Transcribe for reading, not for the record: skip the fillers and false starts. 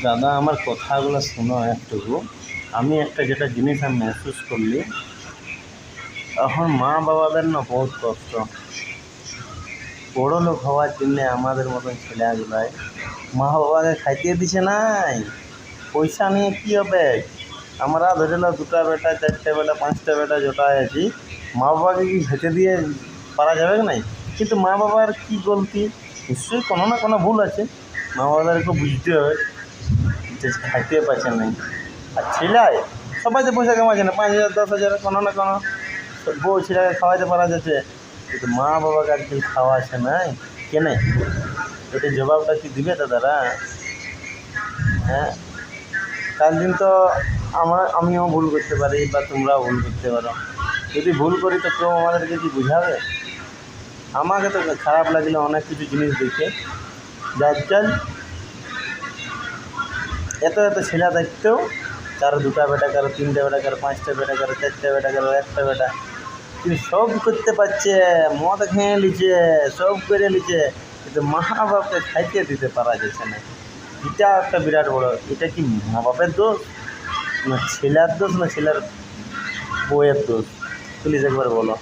দাদা আমার কথাগুলো শোনো একটুকু। আমি একটা যেটা জিনিস আমি মেহসুস করলি, এখন মা বাবাদের না বহুত কষ্ট। বড় লোক হওয়ার জন্যে আমাদের মতন ছেলেগুলায় মা বাবাকে খাইতে দিছে নাই। পয়সা নিয়ে কী হবে? আমরা ধরে নাও দুটা বেটা, চারটে বেটা, পাঁচটা বেটা জোটা আছি, মা বাবাকে কি খেতে দিয়ে পারা যাবে নাই? কিন্তু মা বাবার কি গলতি? নিশ্চয়ই কোনো না কোনো ভুল আছে। মা বাবাদেরকে বুঝতে হবে যে খাইতে পারছে নাই। আর ছেলে সবাই তো পয়সা কামাচ্ছে না, 5,000 10,000 কোনো না কোনো বউ ছেলেকে খাওয়াইতে পারা যাচ্ছে, কিন্তু মা বাবাকে আজকাল খাওয়াচ্ছে নাই কেনে? এটা জবাবটা কি দিবে দাদারা? হ্যাঁ, কাল দিন তো আমিও ভুল করতে পারি বা তোমরাও ভুল করতে পারো। যদি ভুল করি তো কেউ আমাদেরকে কি বুঝাবে? আমাকে তো খারাপ লাগলে অনেক কিছু জিনিস দেখে যে আজকাল এত এত ছেলে থাকতেও কারো দুটা বেটা, কারো তিনটে বেটা, কারো পাঁচটা বেটা, কারো চারটে বেটা, কারো একটা বেটা, কিন্তু সব করতে পারছে, মদ খেয়ে নিচ্ছে, সব করে নিচ্ছে, কিন্তু মা বাপকে খাইতে দিতে পারা যাচ্ছে না। এটা একটা বিরাট বড়। এটা কি মা বাপের দোষ, না ছেলের দোষ, না ছেলের বউয়ের দোষ? প্লিজ একবার বলো।